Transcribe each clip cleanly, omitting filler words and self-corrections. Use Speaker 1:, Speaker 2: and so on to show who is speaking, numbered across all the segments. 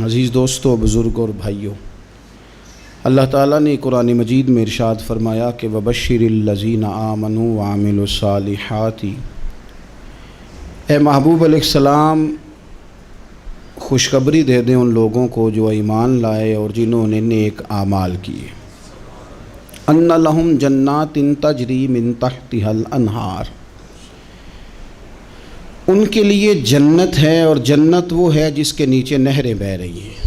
Speaker 1: عزیز دوستو، بزرگ اور بھائیوں، اللہ تعالیٰ نے قرآن مجید میں ارشاد فرمایا کہ وَبَشِّرِ الَّذِينَ آمَنُوا وَعَمِلُوا الصَّالِحَاتِ، اے محبوب علیہ السلام خوشخبری دے دیں ان لوگوں کو جو ایمان لائے اور جنہوں نے نیک اعمال کیے، اَنَّ لَهُمْ جَنَّاتٍ تَجْرِي مِن تَحْتِهَا الْأَنْهَارُ، ان کے لیے جنت ہے، اور جنت وہ ہے جس کے نیچے نہریں بہہ رہی ہیں۔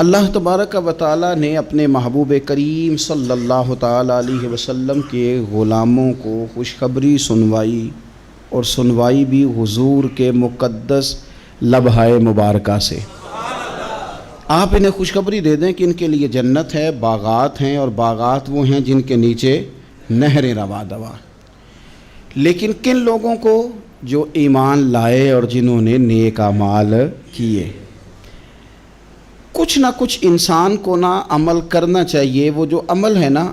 Speaker 1: اللہ تبارک و تعالیٰ نے اپنے محبوب کریم صلی اللہ تعالیٰ علیہ وسلم کے غلاموں کو خوشخبری سنوائی، اور سنوائی بھی حضور کے مقدس لبہائے مبارکہ سے۔ آپ انہیں خوشخبری دے دیں کہ ان کے لیے جنت ہے، باغات ہیں، اور باغات وہ ہیں جن کے نیچے نہریں رواں دواں۔ لیکن کن لوگوں کو؟ جو ایمان لائے اور جنہوں نے نیک اعمال کیے۔ کچھ نہ کچھ انسان کو نہ عمل کرنا چاہیے۔ وہ جو عمل ہے نا،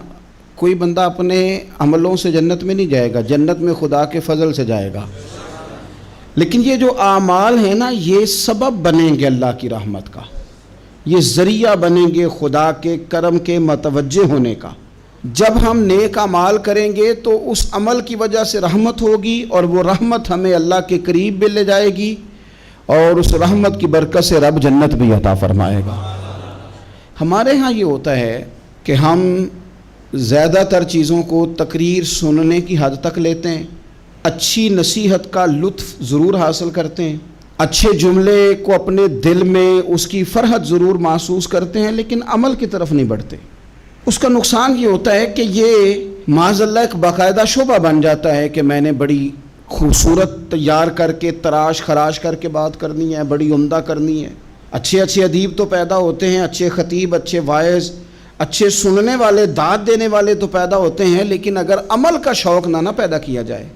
Speaker 1: کوئی بندہ اپنے عملوں سے جنت میں نہیں جائے گا، جنت میں خدا کے فضل سے جائے گا۔ لیکن یہ جو اعمال ہیں نا، یہ سبب بنیں گے اللہ کی رحمت کا، یہ ذریعہ بنیں گے خدا کے کرم کے متوجہ ہونے کا۔ جب ہم نیک اعمال کریں گے تو اس عمل کی وجہ سے رحمت ہوگی، اور وہ رحمت ہمیں اللہ کے قریب بھی لے جائے گی، اور اس رحمت کی برکت سے رب جنت بھی عطا فرمائے گا۔ ہمارے ہاں یہ ہوتا ہے کہ ہم زیادہ تر چیزوں کو تقریر سننے کی حد تک لیتے ہیں، اچھی نصیحت کا لطف ضرور حاصل کرتے ہیں، اچھے جملے کو اپنے دل میں اس کی فرحت ضرور محسوس کرتے ہیں، لیکن عمل کی طرف نہیں بڑھتے۔ اس کا نقصان یہ ہوتا ہے کہ یہ معاذ اللہ ایک باقاعدہ شعبہ بن جاتا ہے کہ میں نے بڑی خوبصورت تیار کر کے تراش خراش کر کے بات کرنی ہے، بڑی عمدہ کرنی ہے۔ اچھے ادیب تو پیدا ہوتے ہیں، اچھے خطیب، اچھے واعظ، اچھے سننے والے، داد دینے والے تو پیدا ہوتے ہیں، لیکن اگر عمل کا شوق نہ پیدا کیا جائے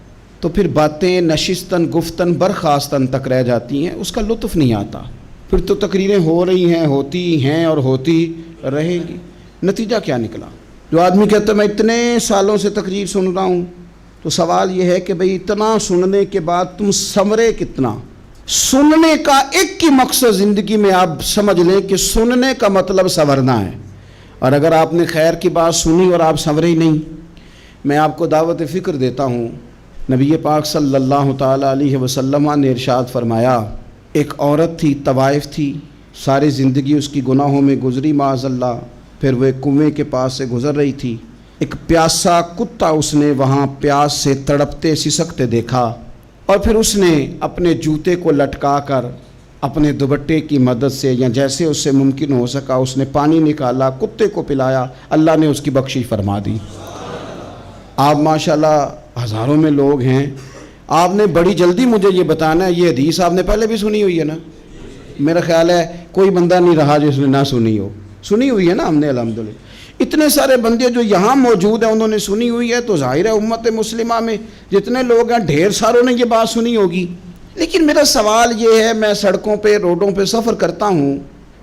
Speaker 1: تو پھر باتیں نشستن گفتن برخاستن تک رہ جاتی ہیں، اس کا لطف نہیں آتا۔ پھر تو تقریریں ہو رہی ہیں، ہوتی ہیں اور ہوتی رہیں گی۔ نتیجہ کیا نکلا؟ جو آدمی کہتا ہے میں اتنے سالوں سے تقریر سن رہا ہوں، تو سوال یہ ہے کہ بھئی اتنا سننے کے بعد تم سنورے کتنا؟ سننے کا ایک ہی مقصد زندگی میں آپ سمجھ لیں کہ سننے کا مطلب سنورنا ہے، اور اگر آپ نے خیر کی بات سنی اور آپ سنورے ہی نہیں، میں آپ کو دعوت فکر دیتا ہوں۔ نبی پاک صلی اللہ تعالیٰ علیہ وسلم نے ارشاد فرمایا، ایک عورت تھی، طوائف تھی، ساری زندگی اس کی گناہوں میں گزری معاذ اللہ۔ پھر وہ ایک کنویں کے پاس سے گزر رہی تھی، ایک پیاسا کتا اس نے وہاں پیاس سے تڑپتے سسکتے دیکھا، اور پھر اس نے اپنے جوتے کو لٹکا کر اپنے دوپٹے کی مدد سے یا جیسے اس سے ممکن ہو سکا اس نے پانی نکالا، کتے کو پلایا، اللہ نے اس کی بخشش فرما دی۔ آپ ماشاءاللہ ہزاروں میں لوگ ہیں، آپ نے بڑی جلدی مجھے یہ بتانا ہے، یہ حدیث آپ نے پہلے بھی سنی ہوئی ہے نا؟ میرا خیال ہے کوئی بندہ نہیں رہا جس نے نہ سنی ہو۔ سنی ہوئی ہے نا ہم نے الحمدللہ۔ اتنے سارے بندے جو یہاں موجود ہیں انہوں نے سنی ہوئی ہے، تو ظاہر ہے امت مسلمہ میں جتنے لوگ ہیں ڈھیر ساروں نے یہ بات سنی ہوگی۔ لیکن میرا سوال یہ ہے، میں سڑکوں پہ روڈوں پہ سفر کرتا ہوں،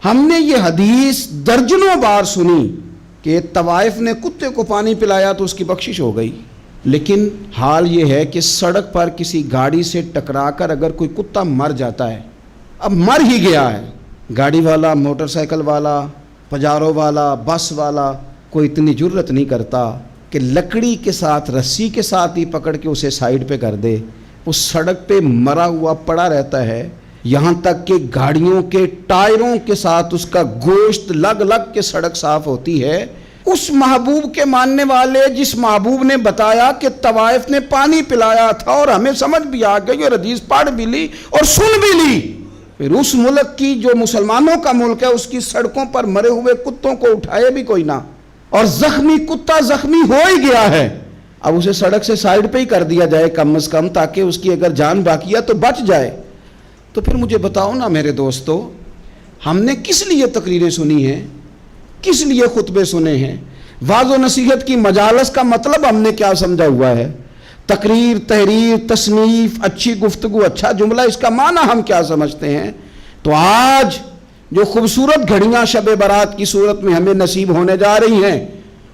Speaker 1: ہم نے یہ حدیث درجنوں بار سنی کہ طوائف نے کتے کو پانی پلایا تو اس کی بخشش ہو گئی، لیکن حال یہ ہے کہ سڑک پر کسی گاڑی سے ٹکرا کر اگر کوئی کتا مر جاتا ہے، اب مر ہی گیا ہے، گاڑی والا، موٹر سائیکل والا، پجارو والا، بس والا کوئی اتنی جرت نہیں کرتا کہ لکڑی کے ساتھ، رسی کے ساتھ ہی پکڑ کے اسے سائیڈ پہ کر دے۔ اس سڑک پہ مرا ہوا پڑا رہتا ہے، یہاں تک کہ گاڑیوں کے ٹائروں کے ساتھ اس کا گوشت لگ لگ کے سڑک صاف ہوتی ہے۔ اس محبوب کے ماننے والے جس محبوب نے بتایا کہ طوائف نے پانی پلایا تھا، اور ہمیں سمجھ بھی آ گئی اور حدیث پڑھ بھی لی اور سن بھی لی، پھر اس ملک کی جو مسلمانوں کا ملک ہے اس کی سڑکوں پر مرے ہوئے کتوں کو اٹھائے بھی کوئی نہ، اور زخمی کتا زخمی ہو ہی گیا ہے، اب اسے سڑک سے سائیڈ پہ ہی کر دیا جائے کم از کم، تاکہ اس کی اگر جان باقی ہے تو بچ جائے۔ تو پھر مجھے بتاؤ نا میرے دوستو، ہم نے کس لیے تقریریں سنی ہیں، کس لیے خطبے سنے ہیں؟ واعظ و نصیحت کی مجالس کا مطلب ہم نے کیا سمجھا ہوا ہے؟ تقریر، تحریر، تصنیف، اچھی گفتگو، اچھا جملہ، اس کا معنی ہم کیا سمجھتے ہیں؟ تو آج جو خوبصورت گھڑیاں شب برات کی صورت میں ہمیں نصیب ہونے جا رہی ہیں،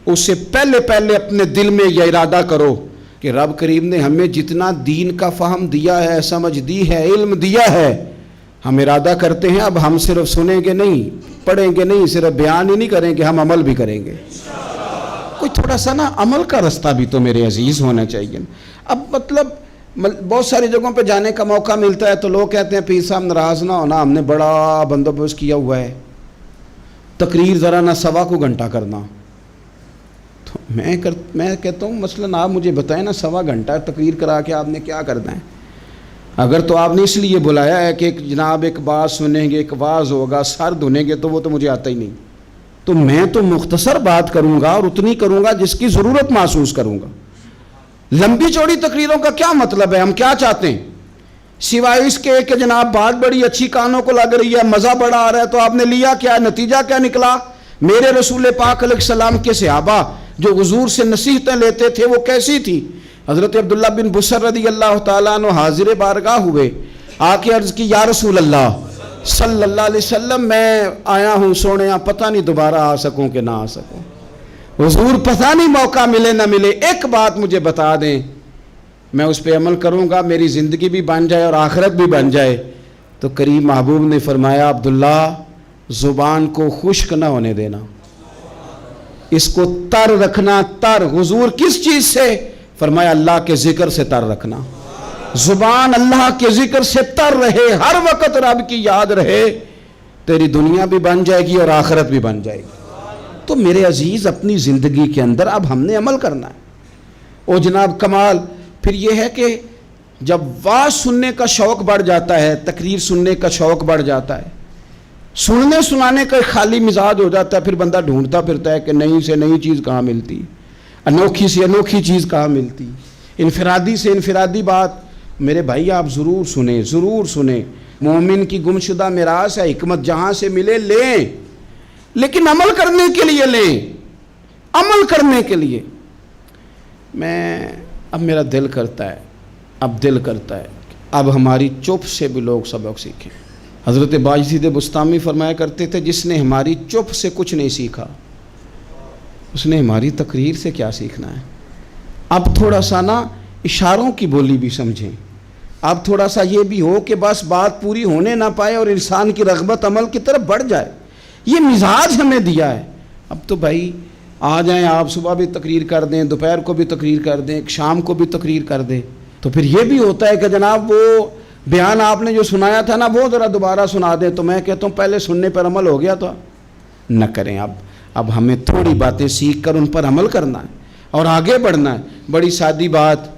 Speaker 1: اس سے پہلے اپنے دل میں یہ ارادہ کرو کہ رب کریم نے ہمیں جتنا دین کا فہم دیا ہے، سمجھ دی ہے، علم دیا ہے، ہم ارادہ کرتے ہیں اب ہم صرف سنیں گے نہیں، پڑھیں گے نہیں، صرف بیان ہی نہیں کریں گے، ہم عمل بھی کریں گے۔ کوئی تھوڑا سا نا عمل کا رستہ بھی تو میرے عزیز ہونا چاہیے۔ اب مطلب بہت ساری جگہوں پہ جانے کا موقع ملتا ہے تو لوگ کہتے ہیں پیر صاحب ناراض نہ ہونا، ہم نے بڑا بندوبست کیا ہوا ہے، تقریر ذرا نہ 1.25 گھنٹہ کرنا۔ تو میں کہتا ہوں مثلاً آپ مجھے بتائیں نا 1.25 گھنٹہ تقریر کرا کے آپ نے کیا کرنا ہے؟ اگر تو آپ نے اس لیے بلایا ہے کہ جناب ایک بات سنیں گے، ایک واعظ ہوگا، سر دھنیں گے، تو وہ تو مجھے آتا ہی نہیں، تو میں تو مختصر بات کروں گا اور اتنی کروں گا جس کی ضرورت محسوس کروں گا۔ لمبی چوڑی تقریروں کا کیا مطلب ہے؟ ہم کیا چاہتے ہیں سوائے اس کے کہ جناب بات بڑی اچھی کانوں کو لگ رہی ہے، مزہ بڑا آ رہا ہے، تو آپ نے لیا کیا؟ نتیجہ کیا نکلا؟ میرے رسول پاک علیہ السلام کے صحابہ جو حضور سے نصیحتیں لیتے تھے وہ کیسی تھی؟ حضرت عبداللہ بن بصر رضی اللہ تعالیٰ عنہ حاضر بارگاہ ہوئے، آ کے عرض کی یا رسول اللہ صلی اللہ علیہ وسلم، میں آیا ہوں سونے، پتہ نہیں دوبارہ آ سکوں کہ نہ آ سکوں، حضور پتہ نہیں موقع ملے نہ ملے، ایک بات مجھے بتا دیں، میں اس پہ عمل کروں گا، میری زندگی بھی بن جائے اور آخرت بھی بن جائے۔ تو کریم محبوب نے فرمایا عبداللہ زبان کو خشک نہ ہونے دینا، اس کو تر رکھنا۔ تر حضور کس چیز سے؟ فرمایا اللہ کے ذکر سے تر رکھنا، زبان اللہ کے ذکر سے تر رہے، ہر وقت رب کی یاد رہے، تیری دنیا بھی بن جائے گی اور آخرت بھی بن جائے گی۔ تو میرے عزیز اپنی زندگی کے اندر اب ہم نے عمل کرنا ہے۔ او جناب کمال پھر یہ ہے کہ جب واعظ سننے کا شوق بڑھ جاتا ہے، تقریر سننے کا شوق بڑھ جاتا ہے، سننے سنانے کا خالی مزاج ہو جاتا ہے، پھر بندہ ڈھونڈتا پھرتا ہے کہ نئی سے نئی چیز کہاں ملتی، انوکھی سے انوکھی چیز کہاں ملتی، انفرادی سے انفرادی بات۔ میرے بھائی آپ ضرور سنیں، ضرور سنیں، مومن کی گمشدہ میراث ہے، حکمت جہاں سے ملے لیں، لیکن عمل کرنے کے لیے لیں، عمل کرنے کے لیے۔ اب میرا دل کرتا ہے اب ہماری چپ سے بھی لوگ سبق سیکھیں۔ حضرت باجید بستامی فرمایا کرتے تھے جس نے ہماری چپ سے کچھ نہیں سیکھا اس نے ہماری تقریر سے کیا سیکھنا ہے۔ اب تھوڑا سا نا اشاروں کی بولی بھی سمجھیں، اب تھوڑا سا یہ بھی ہو کہ بس بات پوری ہونے نہ پائے اور انسان کی رغبت عمل کی طرف بڑھ جائے، یہ مزاج ہمیں دیا ہے۔ اب تو بھائی آ جائیں آپ، صبح بھی تقریر کر دیں، دوپہر کو بھی تقریر کر دیں، شام کو بھی تقریر کر دیں، تو پھر یہ بھی ہوتا ہے کہ جناب وہ بیان آپ نے جو سنایا تھا نا وہ ذرا دوبارہ سنا دیں، تو میں کہتا ہوں پہلے سننے پر عمل ہو گیا تو نہ کریں۔ اب ہمیں تھوڑی باتیں سیکھ کر ان پر عمل کرنا ہے اور آگے بڑھنا ہے۔ بڑی سادی بات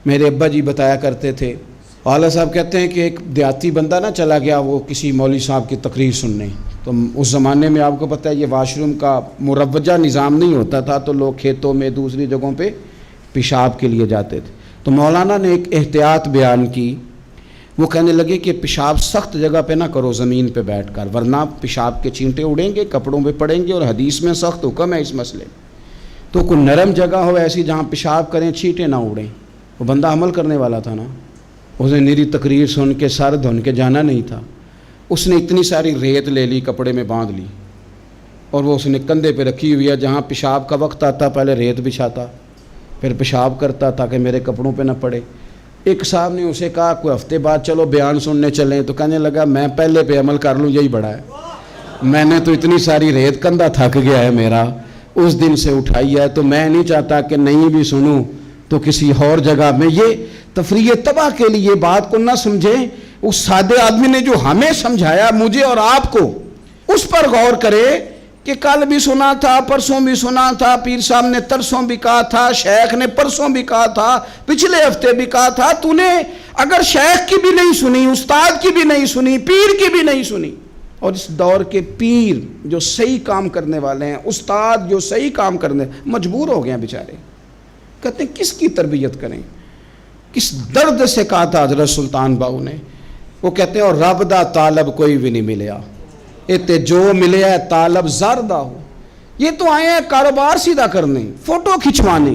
Speaker 1: میرے ابا جی بتایا کرتے تھے، والا صاحب کہتے ہیں کہ ایک دیہاتی بندہ نہ چلا گیا وہ کسی مولوی صاحب کی تقریر سننے، تو اس زمانے میں آپ کو پتہ ہے یہ واش روم کا مروجہ نظام نہیں ہوتا تھا، تو لوگ کھیتوں میں دوسری جگہوں پہ پیشاب کے لیے جاتے تھے۔ تو مولانا نے ایک احتیاط بیان کی، وہ کہنے لگے کہ پیشاب سخت جگہ پہ نہ کرو زمین پہ بیٹھ کر، ورنہ پیشاب کے چینٹے اڑیں گے، کپڑوں پہ پڑیں گے، اور حدیث میں سخت حکم ہے اس مسئلے میں۔ تو کوئی نرم جگہ ہو ایسی جہاں پیشاب کریں چینٹے نہ اڑیں۔ وہ بندہ عمل کرنے والا تھا نا، اس نے میری تقریر سن کے سر دھن کے جانا نہیں تھا، اس نے اتنی ساری ریت لے لی، کپڑے میں باندھ لی، اور وہ اس نے کندھے پہ رکھی ہوئی ہے، جہاں پیشاب کا وقت آتا پہلے ریت بچھاتا، پھر پیشاب کرتا تاکہ میرے کپڑوں پہ نہ پڑے۔ ایک صاحب نے اسے کہا کوئی ہفتے بعد چلو بیان سننے چلیں، تو کہنے لگا میں پہلے پہ عمل کر لوں یہی بڑا ہے، میں نے تو اتنی ساری ریت کندھا تھک گیا ہے میرا اس دن سے اٹھائی ہے، تو میں نہیں چاہتا کہ نہیں بھی سنوں تو کسی اور جگہ میں۔ یہ تفریح تباہ کے لیے بات کو نہ سمجھیں، اس سادے آدمی نے جو ہمیں سمجھایا مجھے اور آپ کو، اس پر غور کرے کہ کل بھی سنا تھا، پرسوں بھی سنا تھا، پیر صاحب نے ترسوں بھی کہا تھا، شیخ نے پرسوں بھی کہا تھا، پچھلے ہفتے بھی کہا تھا، تو نے اگر شیخ کی بھی نہیں سنی، استاد کی بھی نہیں سنی، پیر کی بھی نہیں سنی، اور اس دور کے پیر جو صحیح کام کرنے والے ہیں، استاد جو صحیح کام کرنے مجبور ہو گئے ہیں بیچارے، کہتے ہیں کس کی تربیت کریں، کس درد سے کہا تھا حضرت سلطان باؤ نے، وہ کہتے ہیں اور رب دا طالب کوئی بھی نہیں ملیا، اتے جو ملے ہے طالب زردہ ہو۔ یہ تو آئے ہیں کاروبار سیدھا کرنے، فوٹو کھچوانے،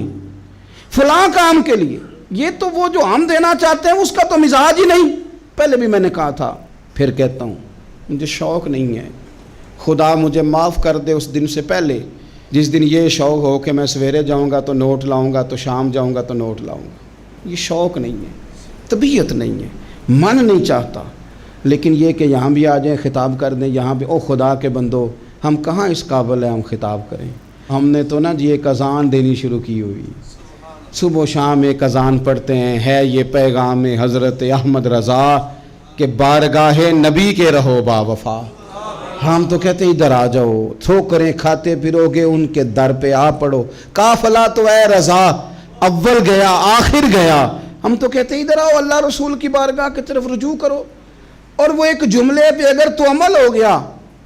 Speaker 1: فلاں کام کے لیے، یہ تو وہ جو ہم دینا چاہتے ہیں اس کا تو مزاج ہی نہیں۔ پہلے بھی میں نے کہا تھا، پھر کہتا ہوں، مجھے شوق نہیں ہے، خدا مجھے معاف کر دے اس دن سے پہلے جس دن یہ شوق ہو کہ میں سویرے جاؤں گا تو نوٹ لاؤں گا، تو شام جاؤں گا تو نوٹ لاؤں گا۔ یہ شوق نہیں ہے، طبیعت نہیں ہے، من نہیں چاہتا، لیکن یہ کہ یہاں بھی آ جائیں خطاب کر دیں یہاں بھی، او خدا کے بندو ہم کہاں اس قابل ہیں ہم خطاب کریں؟ ہم نے تو نا جی ایک اذان دینی شروع کی ہوئی، صبح و شام ایک اذان پڑھتے ہیں، ہے یہ پیغام حضرت احمد رضا کہ بارگاہ نبی کے رہو با وفا۔ ہم تو کہتے ہیں ادھر آ جاؤ، ٹھوکریں کھاتے پھرو گے ان کے در پہ آ پڑو، قافلہ تو اے رضا اول گیا آخر گیا۔ ہم تو کہتے ہیں ادھر آؤ، اللہ رسول کی بارگاہ کی طرف رجوع کرو۔ اور وہ ایک جملے پہ اگر تو عمل ہو گیا،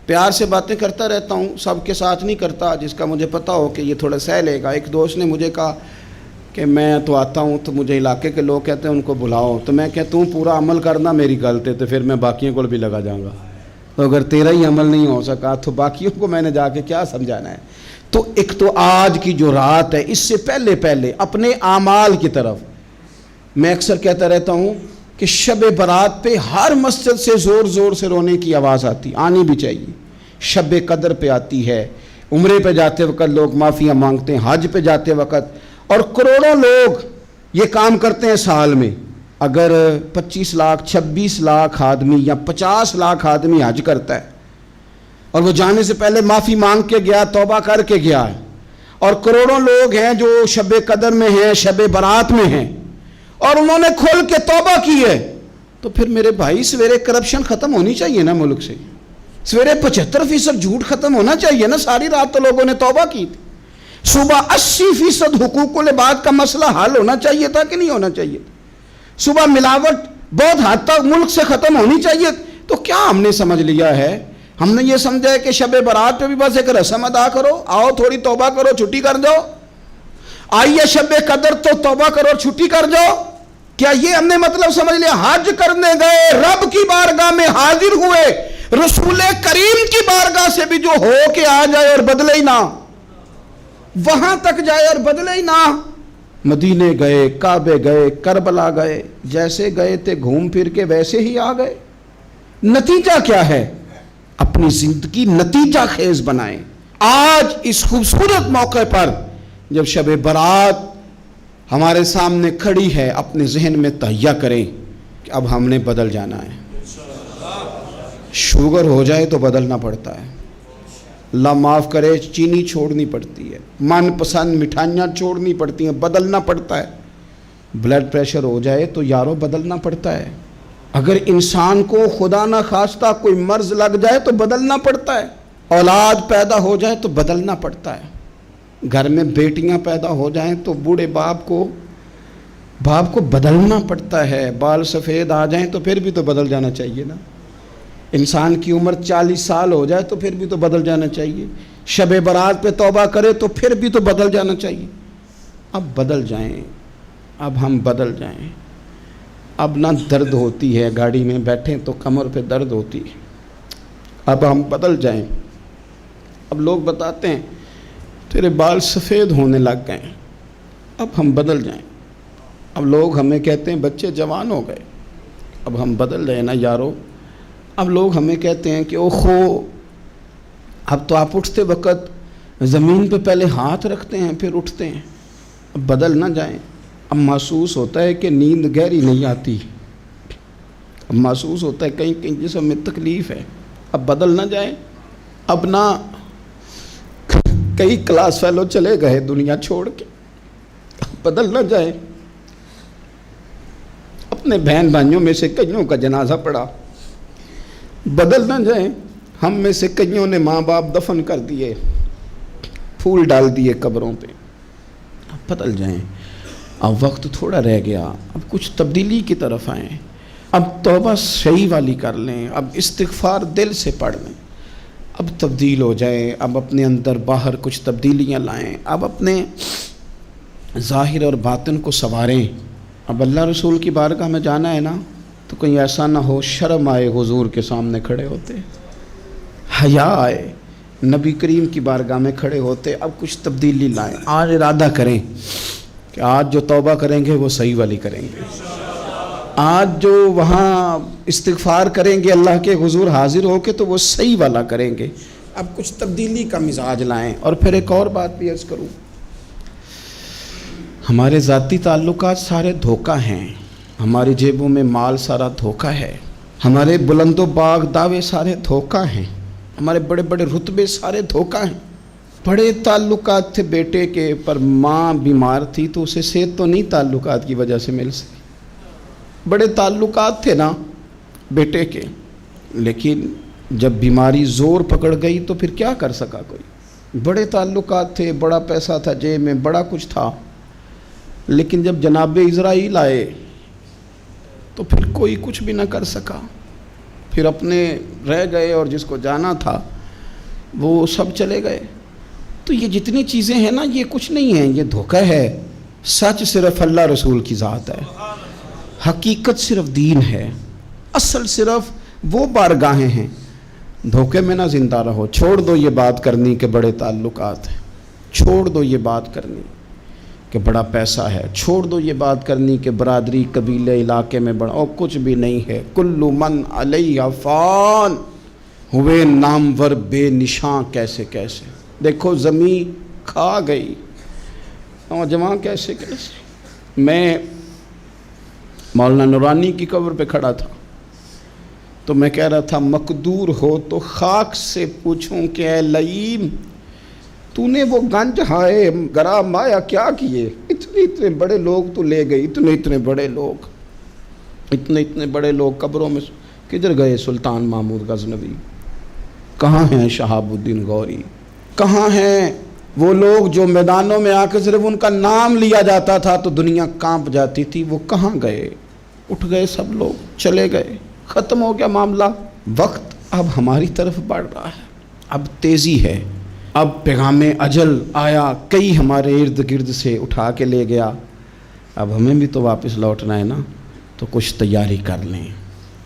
Speaker 1: پیار سے باتیں کرتا رہتا ہوں، سب کے ساتھ نہیں کرتا، جس کا مجھے پتا ہو کہ یہ تھوڑا سہ لے گا۔ ایک دوست نے مجھے کہا کہ میں تو آتا ہوں تو مجھے علاقے کے لوگ کہتے ہیں ان کو بلاؤ، تو میں کہتا ہوں پورا عمل کرنا میری غلط ہے، تو پھر میں باقیوں کو بھی لگا جاؤں گا، تو اگر تیرا ہی عمل نہیں ہو سکا تو باقیوں کو میں نے جا کے کیا سمجھانا ہے؟ تو ایک تو آج کی جو رات ہے، اس سے پہلے اپنے اعمال کی طرف میں اکثر کہتا رہتا ہوں کہ شب برات پہ ہر مسجد سے زور زور سے رونے کی آواز آنی بھی چاہیے۔ شب قدر پہ آتی ہے، عمرے پہ جاتے وقت لوگ معافیاں مانگتے ہیں، حج پہ جاتے وقت، اور کروڑوں لوگ یہ کام کرتے ہیں سال میں۔ اگر 25 لاکھ 26 لاکھ آدمی یا 50 لاکھ آدمی حج کرتا ہے اور وہ جانے سے پہلے معافی مانگ کے گیا، توبہ کر کے گیا ہے، اور کروڑوں لوگ ہیں جو شب قدر میں ہیں، شب برات میں ہیں، اور انہوں نے کھل کے توبہ کی ہے، تو پھر میرے بھائی سویرے کرپشن ختم ہونی چاہیے نا ملک سے، سویرے 75% جھوٹ ختم ہونا چاہیے نا۔ ساری رات تو لوگوں نے توبہ کی تھی، صبح 80% حقوق العباد کا مسئلہ حل ہونا چاہیے تھا کہ نہیں ہونا چاہیے تھا؟ صبح ملاوٹ بہت حد تک ملک سے ختم ہونی چاہیے۔ تو کیا ہم نے سمجھ لیا ہے؟ ہم نے یہ سمجھا ہے کہ شب برات پہ بھی بس ایک رسم ادا کرو، آؤ تھوڑی توبہ کرو چھٹی کر جاؤ، آئیے شب قدر تو توبہ کرو چھٹی کر جاؤ۔ کیا یہ ہم نے مطلب سمجھ لیا؟ حج کرنے گئے، رب کی بارگاہ میں حاضر ہوئے، رسول کریم کی بارگاہ سے بھی جو ہو کے آ جائے اور بدلے ہی نہ، وہاں تک جائے اور بدلے ہی نہ۔ مدینے گئے، کعبے گئے، کربلا گئے، جیسے گئے تھے گھوم پھر کے ویسے ہی آ گئے۔ نتیجہ کیا ہے؟ اپنی زندگی نتیجہ خیز بنائیں۔ آج اس خوبصورت موقع پر جب شب برات ہمارے سامنے کھڑی ہے، اپنے ذہن میں تہیہ کریں کہ اب ہم نے بدل جانا ہے۔ شوگر ہو جائے تو بدلنا پڑتا ہے، اللہ معاف کرے، چینی چھوڑنی پڑتی ہے، من پسند مٹھائیاں چھوڑنی پڑتی ہیں، بدلنا پڑتا ہے۔ بلڈ پریشر ہو جائے تو یارو بدلنا پڑتا ہے۔ اگر انسان کو خدا نہ خواستہ کوئی مرض لگ جائے تو بدلنا پڑتا ہے۔ اولاد پیدا ہو جائے تو بدلنا پڑتا ہے۔ گھر میں بیٹیاں پیدا ہو جائیں تو بوڑھے باپ کو بدلنا پڑتا ہے۔ بال سفید آ جائیں تو پھر بھی تو بدل جانا چاہیے نا۔ انسان کی عمر 40 سال ہو جائے تو پھر بھی تو بدل جانا چاہیے۔ شب برات پہ توبہ کرے تو پھر بھی تو بدل جانا چاہیے۔ اب بدل جائیں، اب ہم بدل جائیں۔ اب نہ درد ہوتی ہے، گاڑی میں بیٹھیں تو کمر پہ درد ہوتی ہے، اب ہم بدل جائیں۔ اب لوگ بتاتے ہیں تیرے بال سفید ہونے لگ گئے، اب ہم بدل جائیں۔ اب لوگ ہمیں کہتے ہیں بچے جوان ہو گئے، اب ہم بدل جائیں نا یارو۔ اب لوگ ہمیں کہتے ہیں کہ اوخو اب تو آپ اٹھتے وقت زمین پہ پہلے ہاتھ رکھتے ہیں پھر اٹھتے ہیں، اب بدل نہ جائیں۔ اب محسوس ہوتا ہے کہ نیند گہری نہیں آتی، اب محسوس ہوتا ہے کہیں کہیں جسم میں تکلیف ہے، اب بدل نہ جائیں۔ اب نہ کئی کلاس فیلو چلے گئے دنیا چھوڑ کے، اب بدل نہ جائیں۔ اپنے بہن بھائیوں میں سے کئیوں کا جنازہ پڑا، بدل نہ جائیں۔ ہم میں سے کئیوں نے ماں باپ دفن کر دیے، پھول ڈال دیے قبروں پہ، اب بدل جائیں۔ اب وقت تھوڑا رہ گیا، اب کچھ تبدیلی کی طرف آئیں، اب توبہ صحیح والی کر لیں، اب استغفار دل سے پڑھ لیں، اب تبدیل ہو جائیں، اب اپنے اندر باہر کچھ تبدیلیاں لائیں، اب اپنے ظاہر اور باطن کو سنواریں۔ اب اللہ رسول کی بارگاہ میں جانا ہے نا، تو کہیں ایسا نہ ہو شرم آئے حضور کے سامنے کھڑے ہوتے، حیا آئے نبی کریم کی بارگاہ میں کھڑے ہوتے۔ اب کچھ تبدیلی لائیں، آج ارادہ کریں کہ آج جو توبہ کریں گے وہ صحیح والی کریں گے، آج جو وہاں استغفار کریں گے اللہ کے حضور حاضر ہو کے تو وہ صحیح والا کریں گے۔ اب کچھ تبدیلی کا مزاج لائیں۔ اور پھر ایک اور بات بھی عرض کروں، ہمارے ذاتی تعلقات سارے دھوکہ ہیں، ہماری جیبوں میں مال سارا دھوکہ ہے، ہمارے بلند و باغ دعوے سارے دھوکہ ہیں، ہمارے بڑے بڑے رتبے سارے دھوکہ ہیں۔ بڑے تعلقات تھے بیٹے کے، پر ماں بیمار تھی تو اسے صحت تو نہیں تعلقات کی وجہ سے مل سکی۔ بڑے تعلقات تھے نا بیٹے کے، لیکن جب بیماری زور پکڑ گئی تو پھر کیا کر سکا کوئی؟ بڑے تعلقات تھے، بڑا پیسہ تھا جیب میں، بڑا کچھ تھا، لیکن جب جناب اسرائیل آئے تو پھر کوئی کچھ بھی نہ کر سکا، پھر اپنے رہ گئے، اور جس کو جانا تھا وہ سب چلے گئے۔ تو یہ جتنی چیزیں ہیں نا، یہ کچھ نہیں ہیں، یہ دھوکہ ہے۔ سچ صرف اللہ رسول کی ذات ہے، حقیقت صرف دین ہے، اصل صرف وہ بارگاہیں ہیں۔ دھوکے میں نہ زندہ رہو، چھوڑ دو یہ بات کرنی کہ بڑے تعلقات ہیں، چھوڑ دو یہ بات کرنی کہ بڑا پیسہ ہے، چھوڑ دو یہ بات کرنی کہ برادری قبیلے علاقے میں بڑا، اور کچھ بھی نہیں ہے۔ کل من علیہ فان، ہوئے نامور بے نشاں کیسے کیسے۔ دیکھو زمین کھا گئی، نوجوان کیسے کیسے۔ میں مولانا نورانی کی قبر پہ کھڑا تھا تو میں کہہ رہا تھا مقدور ہو تو خاک سے پوچھوں کہ اے لئیم تو نے وہ گنج ہائے گرا مایا کیا کیے؟ اتنے بڑے لوگ تو لے گئی، اتنے بڑے لوگ قبروں میں کدھر گئے؟ سلطان محمود غزنوی کہاں ہیں؟ شہاب الدین غوری کہاں ہیں؟ وہ لوگ جو میدانوں میں آ کے صرف ان کا نام لیا جاتا تھا تو دنیا کانپ جاتی تھی، وہ کہاں گئے؟ اٹھ گئے سب لوگ، چلے گئے، ختم ہو گیا معاملہ۔ وقت اب ہماری طرف بڑھ رہا ہے، اب تیزی ہے، اب پیغام اجل آیا، کئی ہمارے ارد گرد سے اٹھا کے لے گیا، اب ہمیں بھی تو واپس لوٹنا ہے نا، تو کچھ تیاری کر لیں،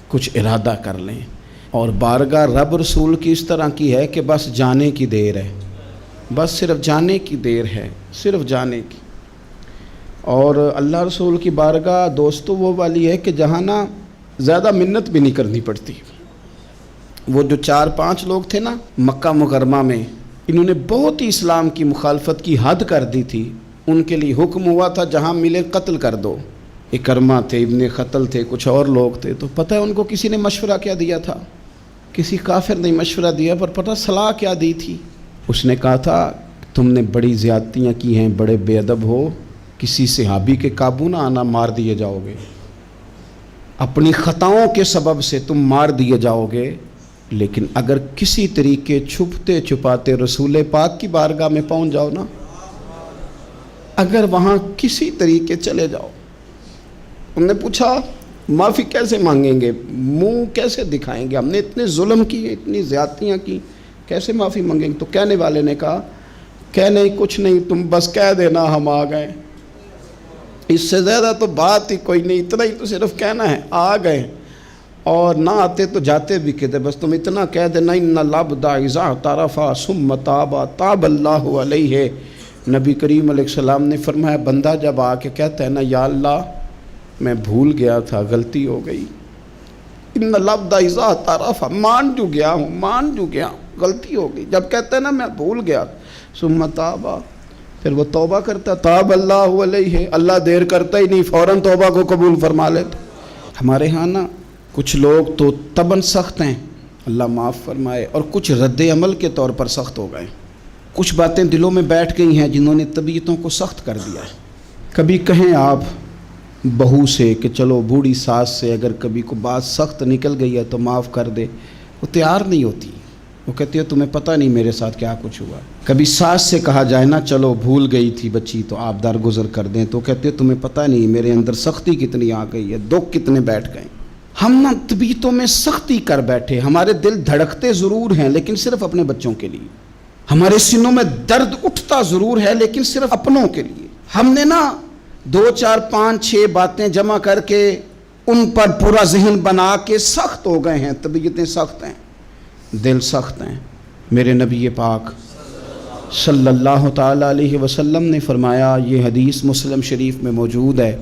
Speaker 1: کچھ ارادہ کر لیں۔ اور بارگاہ رب رسول کی اس طرح کی ہے کہ بس جانے کی دیر ہے، بس صرف جانے کی دیر ہے، صرف جانے کی۔ اور اللہ رسول کی بارگاہ دوستو وہ والی ہے کہ جہاں نا زیادہ منت بھی نہیں کرنی پڑتی۔ وہ جو 4-5 لوگ تھے نا مکہ مکرمہ میں، انہوں نے بہت ہی اسلام کی مخالفت کی حد کر دی تھی، ان کے لیے حکم ہوا تھا جہاں ملے قتل کر دو۔ اکرمہ تھے، ابن قتل تھے، کچھ اور لوگ تھے، تو پتہ ہے ان کو کسی نے مشورہ کیا دیا تھا؟ کسی کافر نے مشورہ دیا، پر پتہ صلاح کیا دی تھی؟ اس نے کہا تھا تم نے بڑی زیادتیاں کی ہیں، بڑے بے ادب ہو، کسی صحابی کے قابو نہ آنا، مار دیے جاؤ گے، اپنی خطاؤں کے سبب سے تم مار دیے جاؤ گے، لیکن اگر کسی طریقے چھپتے چھپاتے رسول پاک کی بارگاہ میں پہنچ جاؤ نا، اگر وہاں کسی طریقے چلے جاؤ۔ انہوں نے پوچھا معافی کیسے مانگیں گے، منہ کیسے دکھائیں گے، ہم نے اتنے ظلم کیے، اتنی زیادتیاں کی، کیسے معافی مانگیں گے؟ تو کہنے والے نے کہا کہ نہیں کچھ نہیں، تم بس کہہ دینا ہم آ گئے، اس سے زیادہ تو بات ہی کوئی نہیں، اتنا ہی تو صرف کہنا ہے، آ گئے، اور نہ آتے تو جاتے بھی کہتے، بس تم اتنا کہہ دینا ان العبد اذا اعترف ثم تاب تاب اللہ علیہ۔ نبی کریم علیہ السلام نے فرمایا بندہ جب آ کے کہتا ہے نا یا اللہ میں بھول گیا تھا، غلطی ہو گئی، ان العبد اذا اعترف، مان جو گیا ہوں، مان جو گیا، غلطی ہو گئی، جب کہتا ہے نا میں بھول گیا، ثم تاب، پھر وہ توبہ کرتا، تاب اللہ علیہ، اللہ دیر کرتا ہی نہیں، فوراً توبہ کو قبول فرما لیتا۔ ہمارے ہاں نا کچھ لوگ تو طبعاً سخت ہیں، اللہ معاف فرمائے، اور کچھ رد عمل کے طور پر سخت ہو گئے، کچھ باتیں دلوں میں بیٹھ گئی ہیں جنہوں نے طبیعتوں کو سخت کر دیا ہے۔ کبھی کہیں آپ بہو سے کہ چلو بوڑھی ساس سے اگر کبھی کو بات سخت نکل گئی ہے تو معاف کر دے، وہ تیار نہیں ہوتی، وہ کہتی ہے تمہیں پتہ نہیں میرے ساتھ کیا کچھ ہوا۔ کبھی ساس سے کہا جائے نا چلو بھول گئی تھی بچی تو آپ درگزر کر دیں، تو کہتے ہیں تمہیں پتہ نہیں میرے اندر سختی کتنی آ گئی ہے، دکھ کتنے بیٹھ گئے۔ ہم نا طبیعتوں میں سختی کر بیٹھے، ہمارے دل دھڑکتے ضرور ہیں لیکن صرف اپنے بچوں کے لیے، ہمارے سینوں میں درد اٹھتا ضرور ہے لیکن صرف اپنوں کے لیے۔ ہم نے نا 2 4 5 6 باتیں جمع کر کے ان پر پورا ذہن بنا کے سخت ہو گئے ہیں، طبیعتیں سخت ہیں، دل سخت ہیں۔ میرے نبی پاک صلی اللہ تعالی علیہ وسلم نے فرمایا، یہ حدیث مسلم شریف میں موجود ہے،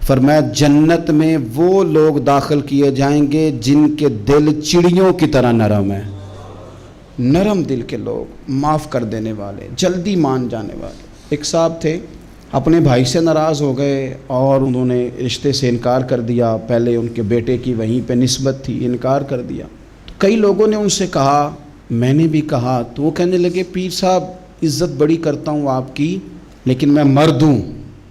Speaker 1: فرمایا جنت میں وہ لوگ داخل کیے جائیں گے جن کے دل چڑیوں کی طرح نرم ہیں، نرم دل کے لوگ، معاف کر دینے والے، جلدی مان جانے والے۔ ایک صاحب تھے اپنے بھائی سے ناراض ہو گئے اور انہوں نے رشتے سے انکار کر دیا. پہلے ان کے بیٹے کی وہیں پہ نسبت تھی, انکار کر دیا. کئی لوگوں نے ان سے کہا, میں نے بھی کہا, تو وہ کہنے لگے پیر صاحب عزت بڑی کرتا ہوں آپ کی, لیکن میں مرد ہوں,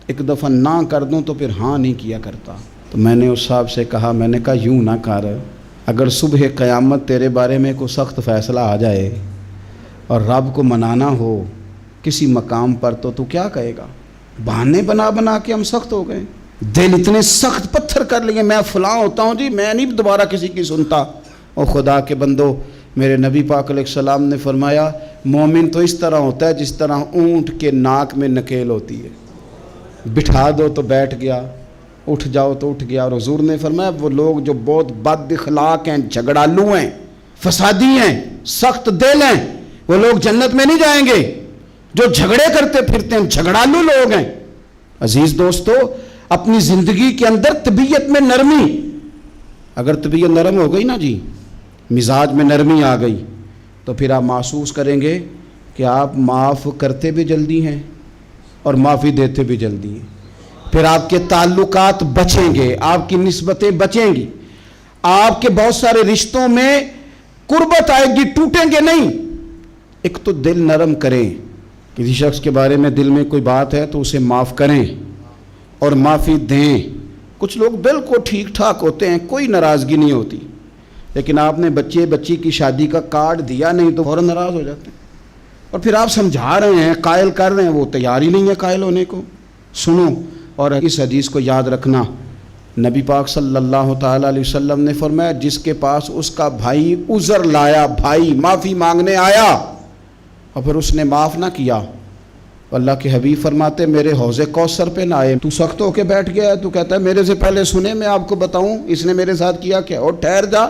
Speaker 1: ایک دفعہ نہ کر دوں تو پھر ہاں نہیں کیا کرتا. تو میں نے اس صاحب سے کہا, میں نے کہا یوں نہ کر, اگر صبح قیامت تیرے بارے میں کوئی سخت فیصلہ آ جائے اور رب کو منانا ہو کسی مقام پر تو کیا کہے گا؟ بہانے بنا بنا کے ہم سخت ہو گئے, دل اتنے سخت پتھر کر لیے, میں فلاں ہوتا ہوں جی, میں نہیں دوبارہ کسی کی سنتا. اور خدا کے بندو, میرے نبی پاک علیہ السلام نے فرمایا مومن تو اس طرح ہوتا ہے جس طرح اونٹ کے ناک میں نکیل ہوتی ہے, بٹھا دو تو بیٹھ گیا, اٹھ جاؤ تو اٹھ گیا. اور حضور نے فرمایا وہ لوگ جو بہت بد اخلاق ہیں, جھگڑالو ہیں, فسادی ہیں, سخت دل ہیں, وہ لوگ جنت میں نہیں جائیں گے. جو جھگڑے کرتے پھرتے ہیں جھگڑالو لوگ ہیں. عزیز دوستو, اپنی زندگی کے اندر طبیعت میں نرمی, اگر طبیعت نرم ہو گئی نا جی, مزاج میں نرمی آ گئی, تو پھر آپ محسوس کریں گے کہ آپ معاف کرتے بھی جلدی ہیں اور معافی دیتے بھی جلدی ہیں. پھر آپ کے تعلقات بچیں گے, آپ کی نسبتیں بچیں گی, آپ کے بہت سارے رشتوں میں قربت آئے گی, ٹوٹیں گے نہیں. ایک تو دل نرم کریں, کسی شخص کے بارے میں دل میں کوئی بات ہے تو اسے معاف کریں اور معافی دیں. کچھ لوگ بالکل ٹھیک ٹھاک ہوتے ہیں, کوئی ناراضگی نہیں ہوتی, لیکن آپ نے بچی کی شادی کا کارڈ دیا نہیں تو فوراً ناراض ہو جاتے ہیں. اور پھر آپ سمجھا رہے ہیں, قائل کر رہے ہیں, وہ تیار ہی نہیں ہے قائل ہونے کو. سنو, اور اس حدیث کو یاد رکھنا, نبی پاک صلی اللہ تعالیٰ علیہ وسلم نے فرمایا جس کے پاس اس کا بھائی عذر لایا, بھائی معافی مانگنے آیا اور پھر اس نے معاف نہ کیا, اللہ کے حبیب فرماتے میرے حوض کوثر پہ نہ آئے. تو سخت ہو کے بیٹھ گیا ہے, تو کہتا ہے میرے سے پہلے سنے, میں آپ کو بتاؤں اس نے میرے ساتھ کیا کیا. اور ٹھہر جا,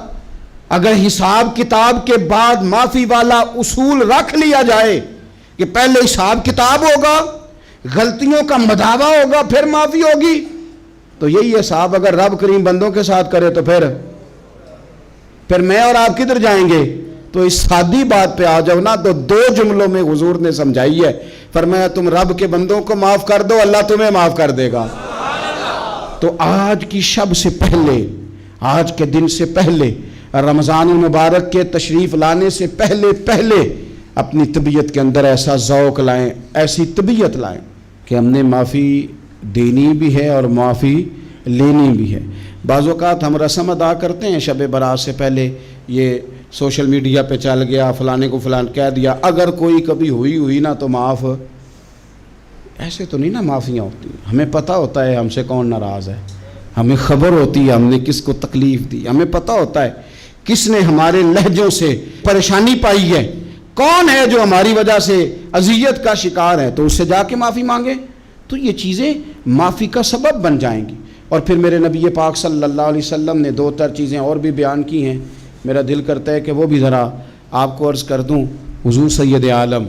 Speaker 1: اگر حساب کتاب کے بعد معافی والا اصول رکھ لیا جائے کہ پہلے حساب کتاب ہوگا, غلطیوں کا مداوع ہوگا, پھر معافی ہوگی, تو یہی حساب اگر رب کریم بندوں کے ساتھ کرے تو پھر میں اور آپ کدھر جائیں گے. تو اس سادی بات پہ آ جاؤ نا, تو 2 جملوں میں حضور نے سمجھائی ہے. فرمایا تم رب کے بندوں کو معاف کر دو, اللہ تمہیں معاف کر دے گا. تو آج کی شب سے پہلے, آج کے دن سے پہلے, رمضان المبارک کے تشریف لانے سے پہلے اپنی طبیعت کے اندر ایسا ذوق لائیں, ایسی طبیعت لائیں کہ ہم نے معافی دینی بھی ہے اور معافی لینی بھی ہے. بعض اوقات ہم رسم ادا کرتے ہیں شب برات سے پہلے, یہ سوشل میڈیا پہ چل گیا, فلانے کو فلان کہہ دیا, اگر کوئی کبھی ہوئی نا تو معاف. ایسے تو نہیں نا معافیاں ہوتی. ہمیں پتہ ہوتا ہے ہم سے کون ناراض ہے, ہمیں خبر ہوتی ہے ہم نے کس کو تکلیف دی, ہمیں پتہ ہوتا ہے کس نے ہمارے لہجوں سے پریشانی پائی ہے, کون ہے جو ہماری وجہ سے اذیت کا شکار ہے, تو اس سے جا کے معافی مانگے. تو یہ چیزیں معافی کا سبب بن جائیں گی. اور پھر میرے نبی پاک صلی اللہ علیہ وسلم نے 2-4 چیزیں اور بھی بیان کی ہیں, میرا دل کرتا ہے کہ وہ بھی ذرا آپ کو عرض کر دوں. حضور سید عالم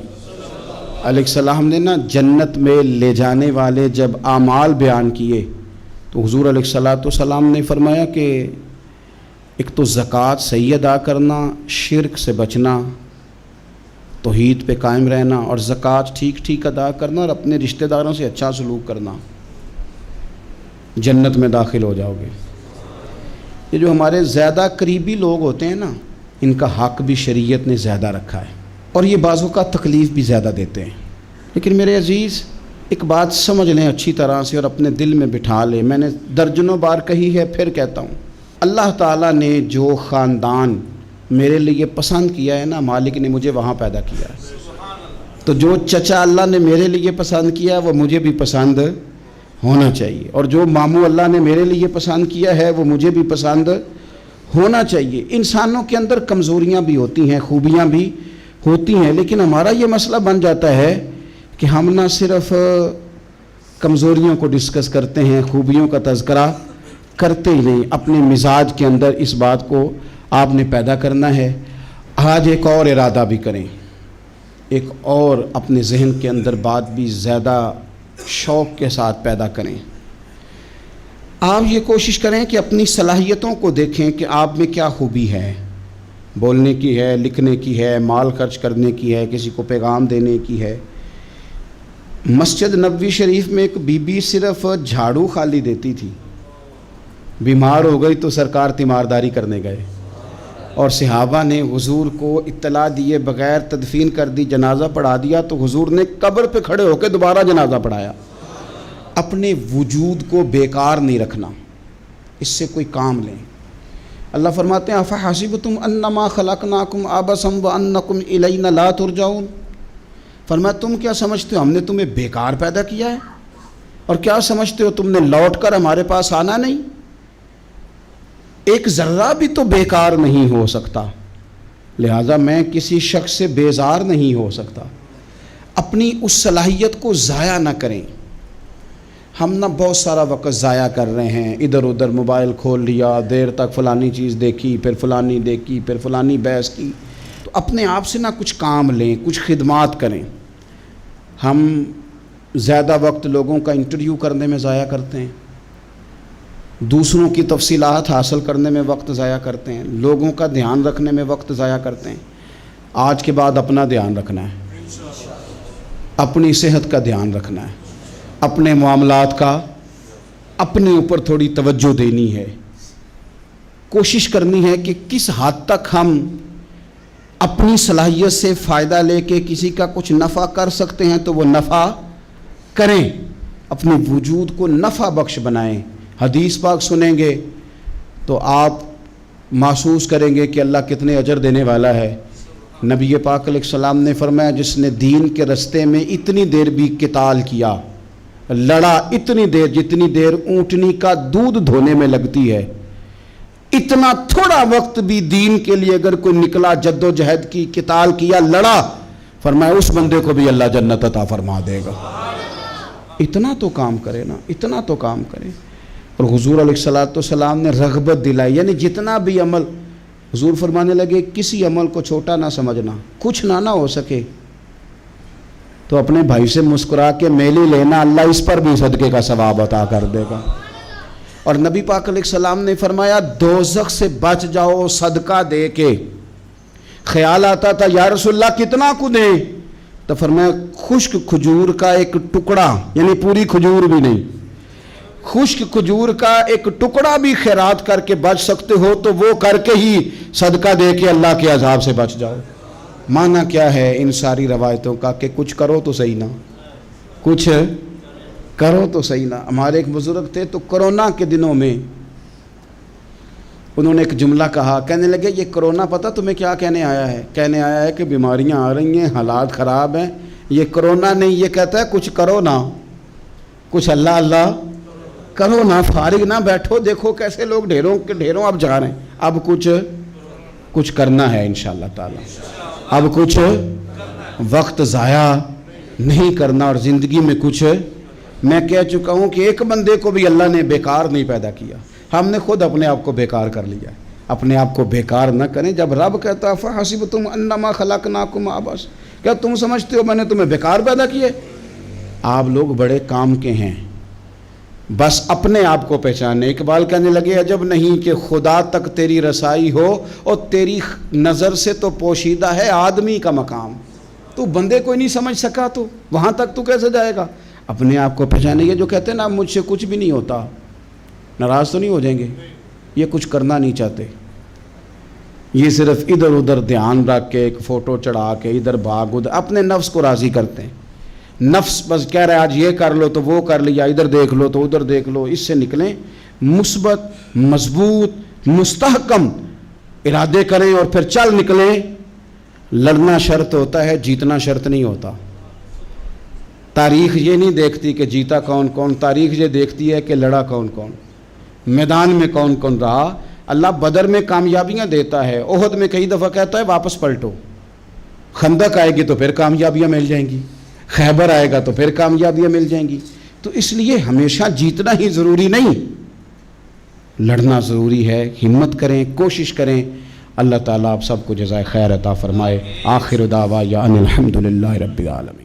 Speaker 1: علیہ السلام نے نا جنت میں لے جانے والے جب اعمال بیان کیے تو حضور علیہ السلام نے فرمایا کہ ایک تو زکوٰۃ صحیح ادا کرنا, شرک سے بچنا, توحید پہ قائم رہنا, اور زکوٰۃ ٹھیک ادا کرنا, اور اپنے رشتہ داروں سے اچھا سلوک کرنا, جنت میں داخل ہو جاؤ گے. یہ جو ہمارے زیادہ قریبی لوگ ہوتے ہیں نا, ان کا حق بھی شریعت نے زیادہ رکھا ہے, اور یہ بعضوں کا تکلیف بھی زیادہ دیتے ہیں. لیکن میرے عزیز ایک بات سمجھ لیں اچھی طرح سے اور اپنے دل میں بٹھا لیں, میں نے درجنوں بار کہی ہے, پھر کہتا ہوں, اللہ تعالیٰ نے جو خاندان میرے لیے پسند کیا ہے نا, مالک نے مجھے وہاں پیدا کیا ہے. تو جو چچا اللہ نے میرے لیے پسند کیا وہ مجھے بھی پسند ہونا چاہیے, اور جو ماموں اللہ نے میرے لیے پسند کیا ہے وہ مجھے بھی پسند ہونا چاہیے. انسانوں کے اندر کمزوریاں بھی ہوتی ہیں, خوبیاں بھی ہوتی ہیں, لیکن ہمارا یہ مسئلہ بن جاتا ہے کہ ہم نہ صرف کمزوریوں کو ڈسکس کرتے ہیں, خوبیوں کا تذکرہ کرتے ہی نہیں. اپنے مزاج کے اندر اس بات کو آپ نے پیدا کرنا ہے. آج ایک اور ارادہ بھی کریں, ایک اور اپنے ذہن کے اندر بات بھی زیادہ شوق کے ساتھ پیدا کریں. آپ یہ کوشش کریں کہ اپنی صلاحیتوں کو دیکھیں کہ آپ میں کیا خوبی ہے, بولنے کی ہے, لکھنے کی ہے, مال خرچ کرنے کی ہے, کسی کو پیغام دینے کی ہے. مسجد نبوی شریف میں ایک بی بی صرف جھاڑو خالی دیتی تھی، بیمار ہو گئی تو سرکار تیمارداری کرنے گئے، اور صحابہ نے حضور کو اطلاع دیے بغیر تدفین کر دی، جنازہ پڑھا دیا، تو حضور نے قبر پہ کھڑے ہو کے دوبارہ جنازہ پڑھایا۔ اپنے وجود کو بیکار نہیں رکھنا، اس سے کوئی کام لیں۔ اللہ فرماتے ہیں افحسبتم انما خلقناکم عبثا وانکم الینا لا ترجعون، فرمایا تم کیا سمجھتے ہو ہم نے تمہیں بیکار پیدا کیا ہے، اور کیا سمجھتے ہو تم نے لوٹ کر ہمارے پاس آنا نہیں؟ ایک ذرہ بھی تو بیکار نہیں ہو سکتا، لہٰذا میں کسی شخص سے بیزار نہیں ہو سکتا۔ اپنی اس صلاحیت کو ضائع نہ کریں۔ ہم نہ بہت سارا وقت ضائع کر رہے ہیں، ادھر ادھر موبائل کھول لیا، دیر تک فلانی چیز دیکھی، پھر فلانی دیکھی، پھر فلانی بحث کی۔ تو اپنے آپ سے نہ کچھ کام لیں، کچھ خدمات کریں۔ ہم زیادہ وقت لوگوں کا انٹرویو کرنے میں ضائع کرتے ہیں، دوسروں کی تفصیلات حاصل کرنے میں وقت ضائع کرتے ہیں، لوگوں کا دھیان رکھنے میں وقت ضائع کرتے ہیں۔ آج کے بعد اپنا دھیان رکھنا ہے، اپنی صحت کا دھیان رکھنا ہے، اپنے معاملات کا اپنے اوپر تھوڑی توجہ دینی ہے، کوشش کرنی ہے کہ کس حد تک ہم اپنی صلاحیت سے فائدہ لے کے کسی کا کچھ نفع کر سکتے ہیں تو وہ نفع کریں، اپنے وجود کو نفع بخش بنائیں۔ حدیث پاک سنیں گے تو آپ محسوس کریں گے کہ اللہ کتنے اجر دینے والا ہے۔ نبی پاک علیہ السلام نے فرمایا جس نے دین کے رستے میں اتنی دیر بھی قتال کیا، لڑا اتنی دیر جتنی دیر اونٹنی کا دودھ دھونے میں لگتی ہے، اتنا تھوڑا وقت بھی دین کے لیے اگر کوئی نکلا، جد و جہد کی، قتال کیا، لڑا، فرمایا اس بندے کو بھی اللہ جنت عطا فرما دے گا۔ اتنا تو کام کرے نا، اتنا تو کام کرے۔ اور حضور علیہ السلام نے رغبت دلائی، یعنی جتنا بھی عمل، حضور فرمانے لگے کسی عمل کو چھوٹا نہ سمجھنا، کچھ نہ ہو سکے تو اپنے بھائی سے مسکرا کے میلی لینا، اللہ اس پر بھی صدقے کا ثواب عطا کر دے گا۔ اور نبی پاک علیہ السلام نے فرمایا دوزخ سے بچ جاؤ صدقہ دے کے۔ خیال آتا تھا یا رسول اللہ کتنا کو دیں؟ تو فرمایا خشک کھجور کا ایک ٹکڑا، یعنی پوری کھجور بھی نہیں، خشک کھجور کا ایک ٹکڑا بھی خیرات کر کے بچ سکتے ہو تو وہ کر کے ہی صدقہ دے کے اللہ کے عذاب سے بچ جاؤ۔ معنی کیا ہے ان ساری روایتوں کا کہ کچھ کرو تو صحیح نہ، کچھ کرو تو صحیح نہ۔ ہمارے ایک بزرگ تھے تو کرونا کے دنوں میں انہوں نے ایک جملہ کہا، کہنے لگے یہ کرونا پتہ تمہیں کیا کہنے آیا ہے؟ کہنے آیا ہے کہ بیماریاں آ رہی ہیں، حالات خراب ہیں، یہ کرونا نہیں، یہ کہتا ہے کچھ کرو نا، کچھ اللہ اللہ کرو نا، فارغ نہ بیٹھو، دیکھو کیسے لوگ ڈھیروں کے ڈھیروں اب جا رہے ہیں، اب کچھ کرنا ہے انشاءاللہ تعالی، اب کچھ وقت ضائع نہیں کرنا، اور زندگی میں کچھ، میں کہہ چکا ہوں کہ ایک بندے کو بھی اللہ نے بیکار نہیں پیدا کیا، ہم نے خود اپنے آپ کو بیکار کر لیا۔ اپنے آپ کو بیکار نہ کریں۔ جب رب کہتا ہے فحسبتم انما خلقناکم عبث، کیا تم سمجھتے ہو میں نے تمہیں بیکار پیدا کیے؟ آپ لوگ بڑے کام کے ہیں، بس اپنے آپ کو پہچانے۔ اقبال کہنے لگے عجب نہیں کہ خدا تک تیری رسائی ہو، اور تیری نظر سے تو پوشیدہ ہے آدمی کا مقام، تو بندے کوئی نہیں سمجھ سکا تو وہاں تک تو کیسے جائے گا؟ اپنے آپ کو پہچانے۔ یہ جو کہتے ہیں نا مجھ سے کچھ بھی نہیں ہوتا، ناراض تو نہیں ہو جائیں گے؟ یہ کچھ کرنا نہیں چاہتے، یہ صرف ادھر ادھر دھیان رکھ کے ایک فوٹو چڑھا کے ادھر بھاگ ادھر اپنے نفس کو راضی کرتے ہیں۔ نفس بس کہہ رہا ہے آج یہ کر لو تو وہ کر لیا، ادھر دیکھ لو تو ادھر دیکھ لو۔ اس سے نکلیں، مثبت، مضبوط، مستحکم ارادے کریں اور پھر چل نکلیں۔ لڑنا شرط ہوتا ہے، جیتنا شرط نہیں ہوتا۔ تاریخ یہ نہیں دیکھتی کہ جیتا کون کون، تاریخ یہ دیکھتی ہے کہ لڑا کون کون، میدان میں کون کون رہا۔ اللہ بدر میں کامیابیاں دیتا ہے، احد میں کئی دفعہ کہتا ہے واپس پلٹو، خندق آئے گی تو پھر کامیابیاں مل جائیں گی، خیبر آئے گا تو پھر کامیابیاں مل جائیں گی۔ تو اس لیے ہمیشہ جیتنا ہی ضروری نہیں، لڑنا ضروری ہے۔ ہمت کریں، کوشش کریں۔ اللہ تعالیٰ آپ سب کو جزائے خیر عطا فرمائے۔ آخر دعوانا ان الحمد للہ رب العالمین۔